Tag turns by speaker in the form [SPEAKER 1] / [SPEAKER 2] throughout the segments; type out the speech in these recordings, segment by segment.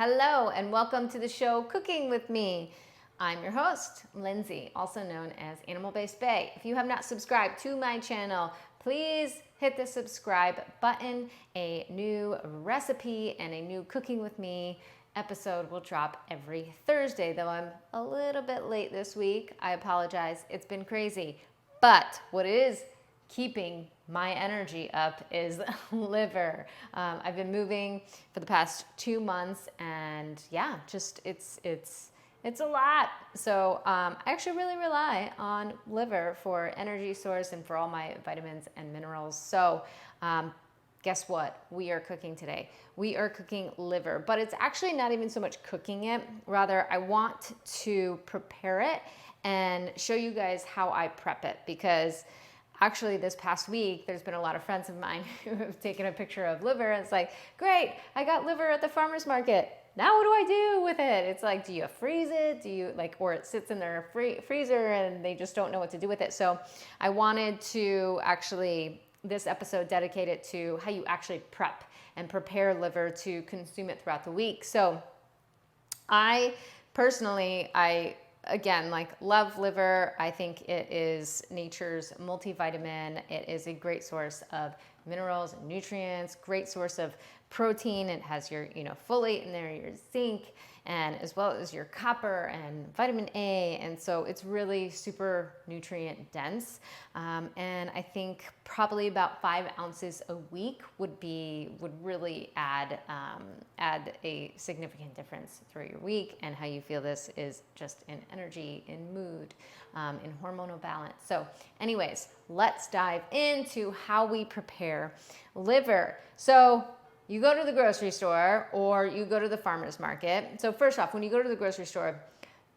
[SPEAKER 1] Hello and welcome to the show Cooking with Me. I'm your host, Lindsay, also known as Animal Based Bae. If you have not subscribed to my channel, please hit the subscribe button. A new recipe and a new Cooking with Me episode will drop every Thursday, though I'm a little bit late this week. I apologize, it's been crazy. But what is keeping my energy up is liver. I've been moving for the past 2 months, and yeah, just it's a lot. So I actually really rely on liver for energy source and for all my vitamins and minerals. So guess what? We are cooking today. We are cooking liver, but it's actually not even so much cooking it. Rather, I want to prepare it and show you guys how I prep it, because actually this past week, there's been a lot of friends of mine who have taken a picture of liver, and it's like, great, I got liver at the farmer's market. Now what do I do with it? It's like, do you freeze it? Do you or it sits in their freezer and they just don't know what to do with it. So I wanted to actually, this episode dedicated to how you actually prep and prepare liver to consume it throughout the week. So I personally, again, love liver. I think it is nature's multivitamin. It is a great source of minerals and nutrients, great source of protein. It has your, folate in there, your zinc, and as well as your copper and vitamin A. And so it's really super nutrient dense. And I think probably about 5 ounces a week would really add a significant difference through your week, and how you feel this is just in energy, in mood, in hormonal balance. So anyways, let's dive into how we prepare liver. So you go to the grocery store or you go to the farmer's market. So first off, when you go to the grocery store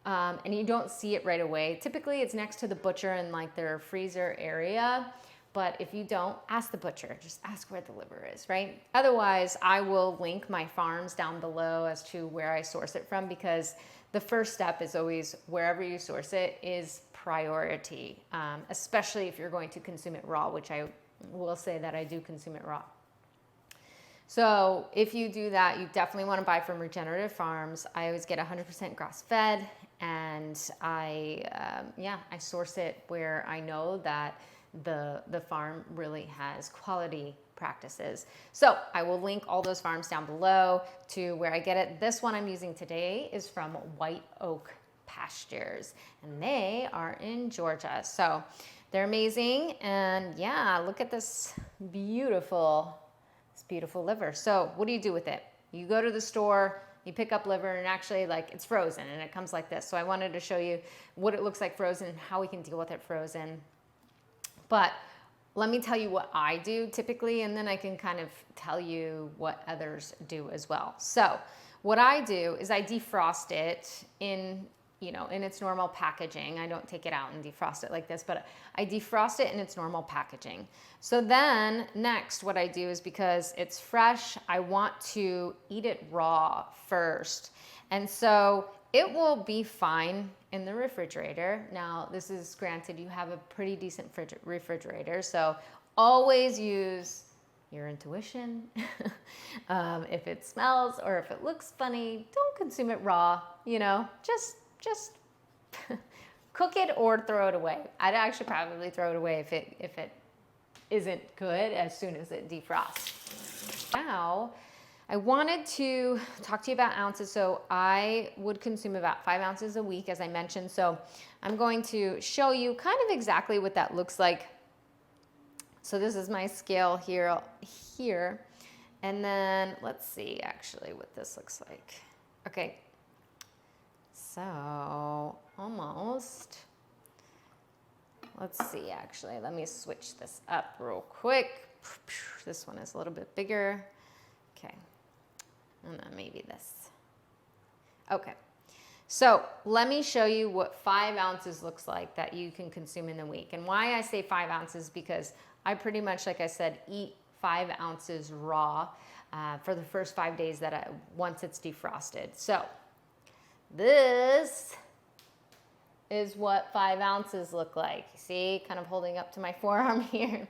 [SPEAKER 1] and you don't see it right away, typically it's next to the butcher in their freezer area. But if you don't, ask the butcher. Just ask where the liver is, right? Otherwise, I will link my farms down below as to where I source it from, because the first step is always wherever you source it is priority, especially if you're going to consume it raw, which I will say that I do consume it raw. So if you do that, you definitely want to buy from Regenerative Farms. I always get 100% grass-fed, and I source it where I know that the farm really has quality practices. So I will link all those farms down below to where I get it. This one I'm using today is from White Oak Pastures, and they are in Georgia. So they're amazing, and yeah, look at this beautiful liver. So what do you do with it? You go to the store, you pick up liver, and actually it's frozen and it comes like this. So I wanted to show you what it looks like frozen and how we can deal with it frozen. But let me tell you what I do typically, and then I can kind of tell you what others do as well. So what I do is I defrost it in its normal packaging. I don't take it out and defrost it like this, but I defrost it in its normal packaging. So then next what I do is, because it's fresh, I want to eat it raw first. And so it will be fine in the refrigerator. Now, this is granted you have a pretty decent refrigerator, so always use your intuition. If it smells or if it looks funny, don't consume it raw, just cook it or throw it away. I'd actually probably throw it away if it isn't good as soon as it defrosts. Now, I wanted to talk to you about ounces. So I would consume about 5 ounces a week, as I mentioned. So I'm going to show you kind of exactly what that looks like. So this is my scale here. And then let's see actually what this looks like. Okay. So almost, let's see actually, let me switch this up real quick. This one is a little bit bigger. Okay, and then maybe this. Okay, so let me show you what 5 ounces looks like that you can consume in the week. And why I say 5 ounces, because I pretty much, like I said, eat 5 ounces raw for the first 5 days once it's defrosted. So this is what 5 ounces look like. See, kind of holding up to my forearm here.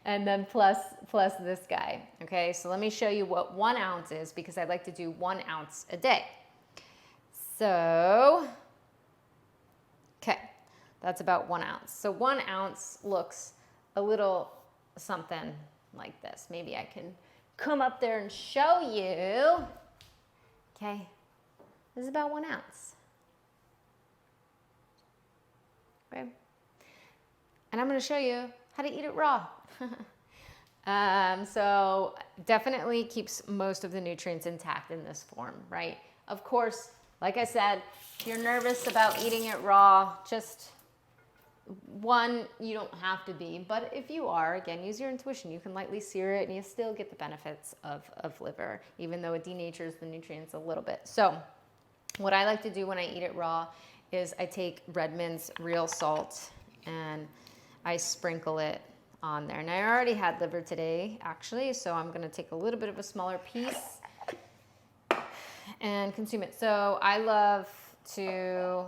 [SPEAKER 1] And then plus this guy. Okay, so let me show you what 1 ounce is, because I'd like to do 1 ounce a day. So, okay, that's about 1 ounce. So 1 ounce looks a little something like this. Maybe I can come up there and show you. Okay, this is about 1 ounce. Okay. And I'm going to show you how to eat it raw. So definitely keeps most of the nutrients intact in this form, right? Of course, like I said, if you're nervous about eating it raw, just one, you don't have to be, but if you are, again, use your intuition. You can lightly sear it and you still get the benefits of liver, even though it denatures the nutrients a little bit. So what I like to do when I eat it raw is I take Redmond's real salt and I sprinkle it on there. And I already had liver today, actually, so I'm going to take a little bit of a smaller piece and consume it. So I love to,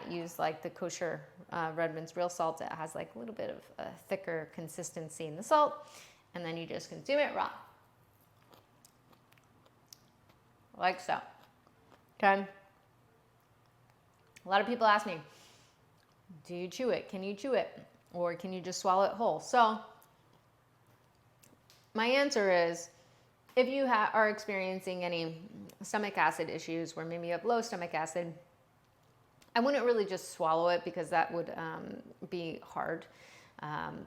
[SPEAKER 1] use like the kosher Redmond's real salt. It has like a little bit of a thicker consistency in the salt, and then you just consume it raw. Like so. Okay. A lot of people ask me, do you chew it? Can you chew it? Or can you just swallow it whole? So my answer is, if you are experiencing any stomach acid issues where maybe you have low stomach acid, I wouldn't really just swallow it, because that would be hard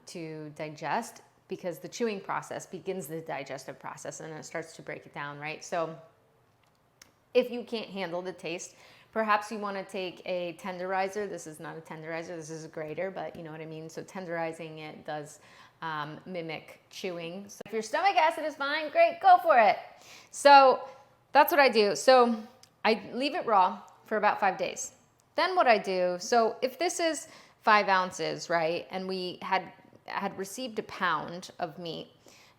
[SPEAKER 1] to digest, because the chewing process begins the digestive process and it starts to break it down, right? So if you can't handle the taste, perhaps you want to take a tenderizer. This is not a tenderizer, this is a grater, but you know what I mean. So tenderizing it does mimic chewing. So if your stomach acid is fine, great, go for it. So that's what I do. So I leave it raw for about 5 days. Then what I do, so if this is 5 ounces, right, and we had received a pound of meat,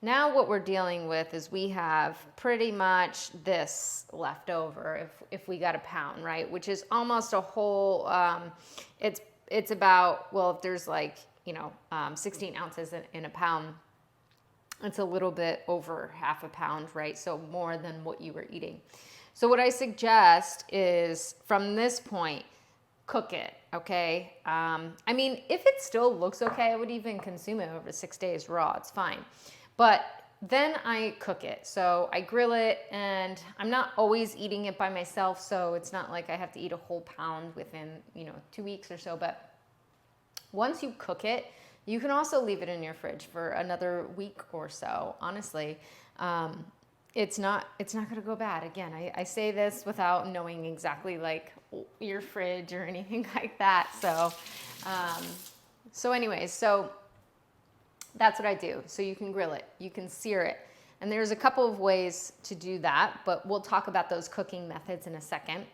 [SPEAKER 1] now what we're dealing with is we have pretty much this left over if we got a pound, right? Which is almost a whole, it's about, well, if there's like, 16 ounces in a pound, it's a little bit over half a pound, right? So more than what you were eating. So what I suggest is, from this point, cook it, okay? I mean, if it still looks okay, I would even consume it over 6 days raw, it's fine. But then I cook it. So I grill it, and I'm not always eating it by myself, so it's not like I have to eat a whole pound within, 2 weeks or so. But once you cook it, you can also leave it in your fridge for another week or so. Honestly, it's not going to go bad. Again, I say this without knowing exactly like your fridge or anything like that. So anyways, so that's what I do. So you can grill it, you can sear it. And there's a couple of ways to do that, but we'll talk about those cooking methods in a second.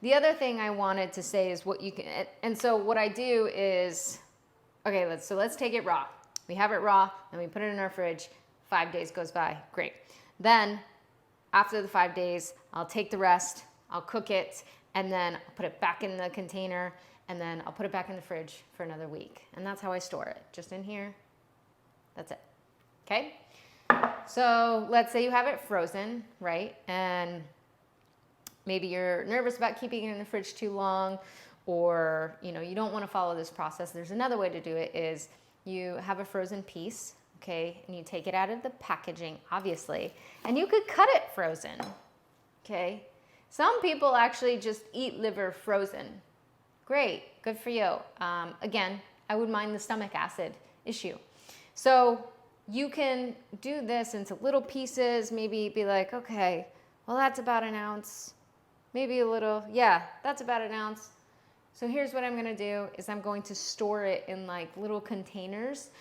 [SPEAKER 1] The other thing I wanted to say is what you can, and so what I do is, okay, let's take it raw. We have it raw, and we put it in our fridge. 5 days goes by, great. Then after the 5 days, I'll take the rest, I'll cook it, and then I'll put it back in the container, and then I'll put it back in the fridge for another week. And that's how I store it, just in here. That's it, okay? So let's say you have it frozen, right? And maybe you're nervous about keeping it in the fridge too long, or you don't want to follow this process. There's another way to do it, is you have a frozen piece, okay? And you take it out of the packaging, obviously, and you could cut it frozen, okay? Some people actually just eat liver frozen. Great, good for you. Again, I would mind the stomach acid issue. So you can do this into little pieces, maybe be like, okay, well, that's about an ounce, maybe a little, yeah, that's about an ounce. So here's what I'm gonna do, is I'm going to store it in like little containers.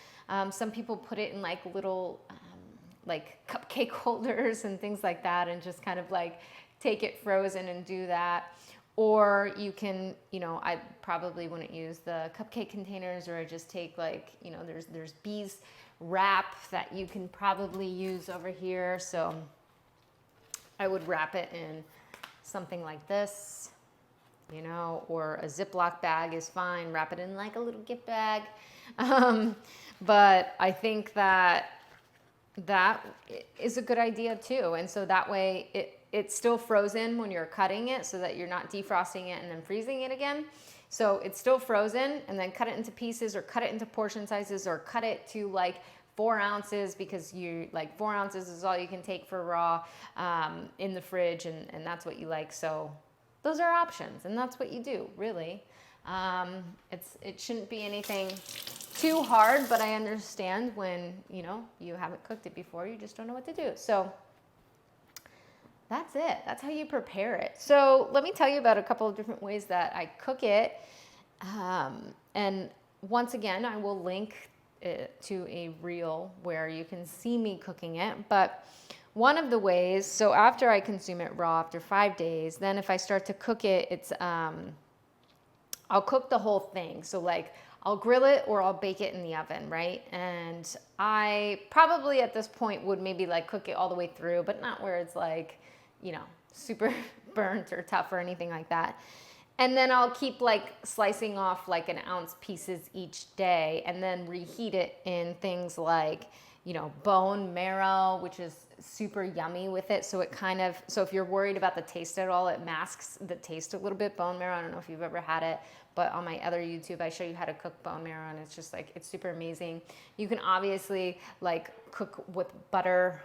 [SPEAKER 1] Some people put it in like little like cupcake holders and things like that, and just kind of like take it frozen and do that. Or you can, I probably wouldn't use the cupcake containers, or I just take like, there's bees wrap that you can probably use over here. So I would wrap it in something like this, you know, or a Ziploc bag is fine. Wrap it in like a little gift bag. But I think that is a good idea too. And so that way it's still frozen when you're cutting it, so that you're not defrosting it and then freezing it again. So it's still frozen, and then cut it into pieces, or cut it into portion sizes, or cut it to like 4 ounces, because you like 4 ounces is all you can take for raw in the fridge, and that's what you like. So those are options, and that's what you do, really. It shouldn't be anything too hard, but I understand when, you know, you haven't cooked it before, you just don't know what to do. So that's it. That's how you prepare it. So let me tell you about a couple of different ways that I cook it. And once again, I will link to a reel where you can see me cooking it. But one of the ways, so after I consume it raw after 5 days, then if I start to cook it, it's I'll cook the whole thing. So like I'll grill it or I'll bake it in the oven, right? And I probably at this point would maybe like cook it all the way through, but not where it's like, you know, super burnt or tough or anything like that. And then I'll keep like slicing off like 1 ounce pieces each day, and then reheat it in things like, you know, bone marrow, which is super yummy with it. So it kind of, so if you're worried about the taste at all, it masks the taste a little bit. Bone marrow, I don't know if you've ever had it, but on my other YouTube, I show you how to cook bone marrow, and it's just like, it's super amazing. You can obviously like cook with butter,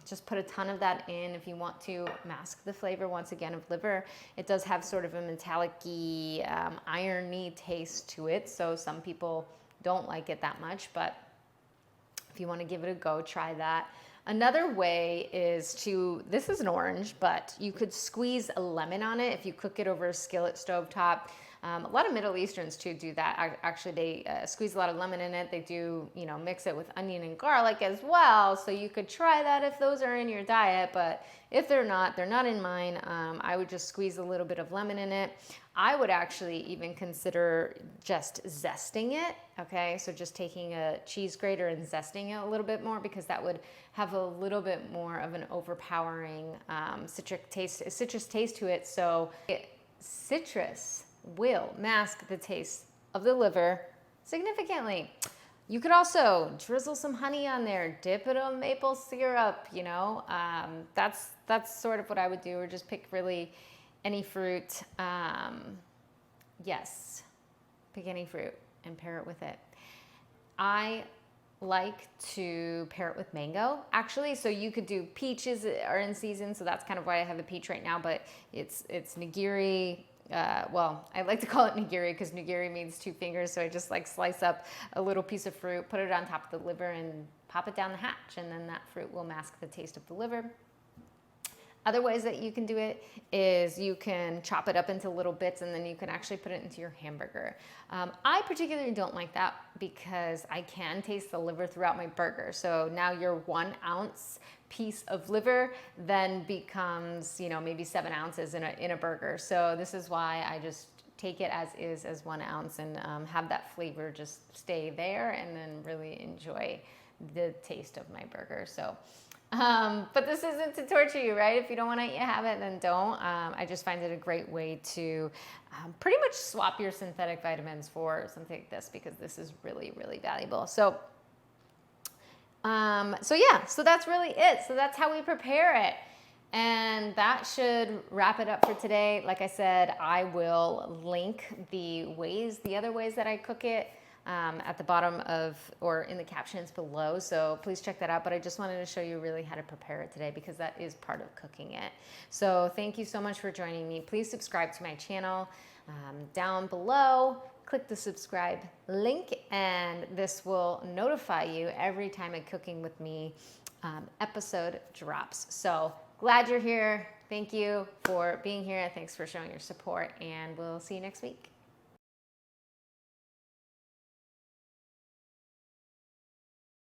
[SPEAKER 1] just put a ton of that in if you want to mask the flavor, once again, of liver. It does have sort of a metallic-y, irony taste to it, so some people don't like it that much, but if you want to give it a go, try that. Another way is to, this is an orange, but you could squeeze a lemon on it if you cook it over a skillet stovetop. A lot of Middle Easterns too do that. Actually, they squeeze a lot of lemon in it. They do, you know, mix it with onion and garlic as well. So you could try that if those are in your diet, but if they're not in mine. I would just squeeze a little bit of lemon in it. I would actually even consider just zesting it, okay? So just taking a cheese grater and zesting it a little bit more, because that would have a little bit more of an overpowering citrus taste to it. So citrus will mask the taste of the liver significantly. You could also drizzle some honey on there, dip it in maple syrup, you know. That's sort of what I would do, or just pick really any fruit. Yes, pick any fruit and pair it with it. I like to pair it with mango, actually. So you could do, peaches are in season, so that's kind of why I have a peach right now, but it's nigiri. Well, I like to call it nigiri because nigiri means 2 fingers. So I just like slice up a little piece of fruit, put it on top of the liver, and pop it down the hatch. And then that fruit will mask the taste of the liver. Other ways that you can do it is you can chop it up into little bits, and then you can actually put it into your hamburger. I particularly don't like that because I can taste the liver throughout my burger. So now your 1 ounce piece of liver then becomes, you know, maybe 7 ounces in a burger. So this is why I just take it as is, as 1 ounce, and have that flavor just stay there, and then really enjoy the taste of my burger. So but this isn't to torture you, right? If you don't want to eat a habit, then don't. I just find it a great way to pretty much swap your synthetic vitamins for something like this, because this is really, really valuable. So yeah, so that's really it. So that's how we prepare it. And that should wrap it up for today. Like I said, I will link the other ways that I cook it at the bottom of, or in the captions below. So please check that out. But I just wanted to show you really how to prepare it today, because that is part of cooking it. So thank you so much for joining me. Please subscribe to my channel down below. Click the subscribe link, and this will notify you every time a Cooking with Me episode drops. So glad you're here. Thank you for being here. Thanks for showing your support, and we'll see you next week.